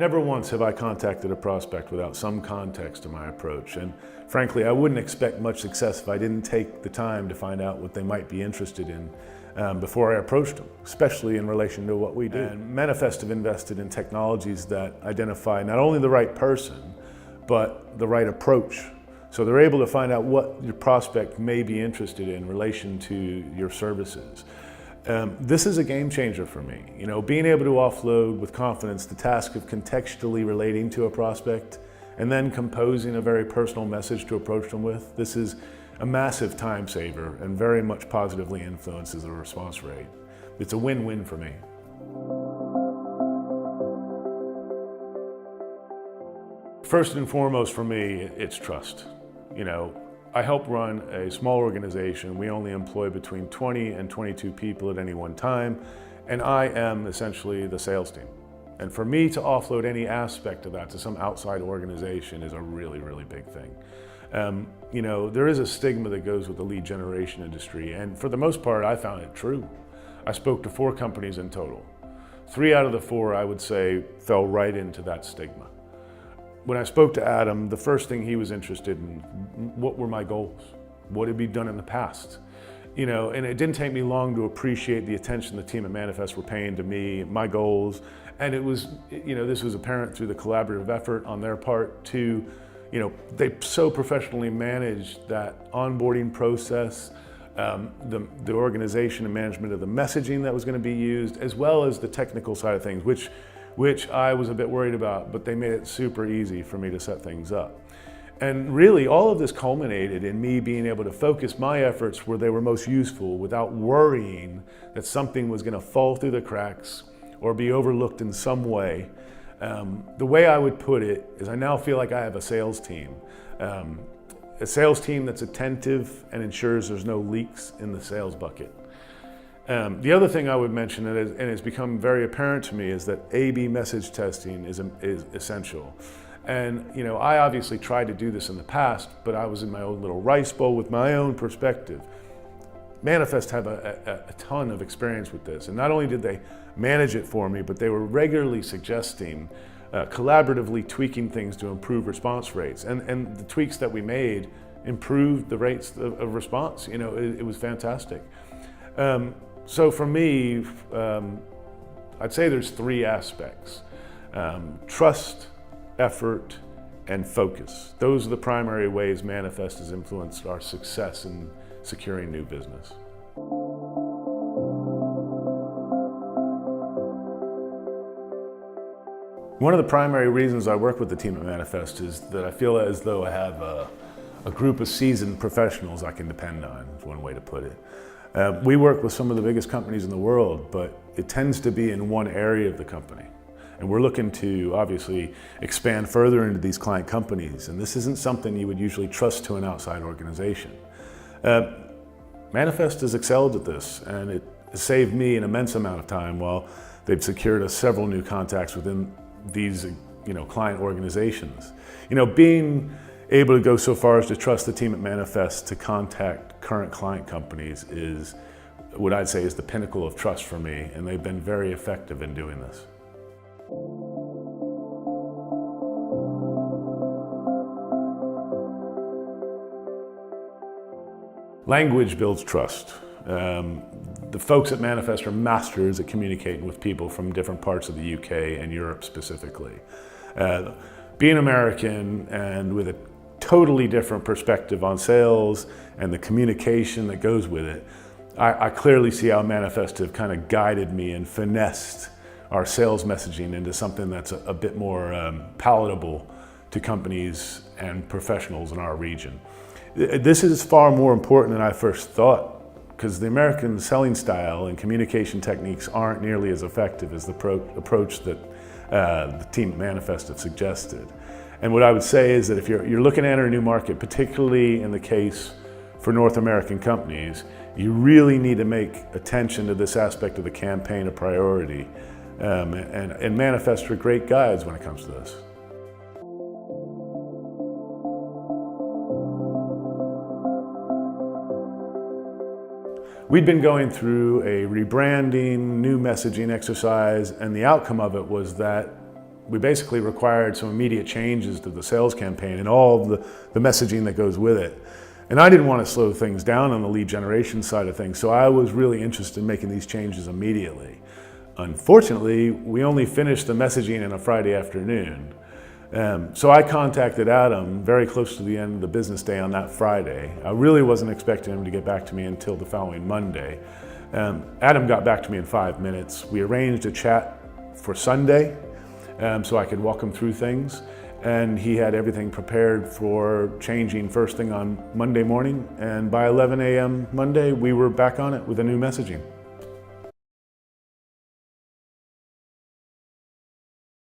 Never once have I contacted a prospect without some context to my approach, and frankly, I wouldn't expect much success if I didn't take the time to find out what they might be interested in before I approached them, especially in relation to what we do. And Manifest have invested in technologies that identify not only the right person, but the right approach. So they're able to find out what your prospect may be interested in relation to your services. This is a game changer for me. You know, being able to offload with confidence the task of contextually relating to a prospect and then composing a very personal message to approach them with. This is a massive time saver and very much positively influences the response rate. It's a win-win for me. First and foremost for me, it's trust. You know, I help run a small organization. We only employ between 20 and 22 people at any one time, and I am essentially the sales team. And for me to offload any aspect of that to some outside organization is a really, really big thing. You know, there is a stigma that goes with the lead generation industry, and for the most part, I found it true. I spoke to 4 companies in total. 3 out of the 4, I would say, fell right into that stigma. When I spoke to Adam, the first thing he was interested in, what were my goals? What had been done in the past? You know, and it didn't take me long to appreciate the attention the team at Manifest were paying to me, my goals, and it was, you know, this was apparent through the collaborative effort on their part to, you know, they so professionally managed that onboarding process, the organization and management of the messaging that was going to be used, as well as the technical side of things, which I was a bit worried about, but they made it super easy for me to set things up. And really, all of this culminated in me being able to focus my efforts where they were most useful without worrying that something was going to fall through the cracks or be overlooked in some way. The way I would put it is I now feel like I have a sales team. A sales team that's attentive and ensures there's no leaks in the sales bucket. The other thing I would mention, and it's become very apparent to me, is that A/B message testing is essential. And you know, I obviously tried to do this in the past, but I was in my own little rice bowl with my own perspective. Manifest have a ton of experience with this, and not only did they manage it for me, but they were regularly suggesting, collaboratively tweaking things to improve response rates. And the tweaks that we made improved the rates of response. You know, it was fantastic. So for me, I'd say there's 3 aspects: trust, effort, and focus. Those are the primary ways Manifest has influenced our success in securing new business. One of the primary reasons I work with the team at Manifest is that I feel as though I have a group of seasoned professionals I can depend on, is one way to put it. We work with some of the biggest companies in the world, but it tends to be in one area of the company. And we're looking to obviously expand further into these client companies. And this isn't something you would usually trust to an outside organization. Manifest has excelled at this, and it saved me an immense amount of time while they've secured us several new contacts within these, you know, client organizations. You know, being able to go so far as to trust the team at Manifest to contact current client companies is what I'd say is the pinnacle of trust for me, and they've been very effective in doing this. Language builds trust. The folks at Manifest are masters at communicating with people from different parts of the UK and Europe specifically. Being American and with a totally different perspective on sales and the communication that goes with it, I clearly see how Manifest have kind of guided me and finessed our sales messaging into something that's a bit more palatable to companies and professionals in our region. This is far more important than I first thought, because the American selling style and communication techniques aren't nearly as effective as the approach that the team at Manifest have suggested. And what I would say is that if you're looking to enter a new market, particularly in the case for North American companies, you really need to make attention to this aspect of the campaign a priority. And Manifest are great guides when it comes to this. We'd been going through a rebranding, new messaging exercise, and the outcome of it was that we basically required some immediate changes to the sales campaign and all of the messaging that goes with it. And I didn't want to slow things down on the lead generation side of things, so I was really interested in making these changes immediately. Unfortunately, we only finished the messaging on a Friday afternoon. So I contacted Adam very close to the end of the business day on that Friday. I really wasn't expecting him to get back to me until the following Monday. Adam got back to me in 5 minutes. We arranged a chat for Sunday so I could walk him through things. And he had everything prepared for changing first thing on Monday morning. And by 11 a.m. Monday, we were back on it with a new messaging.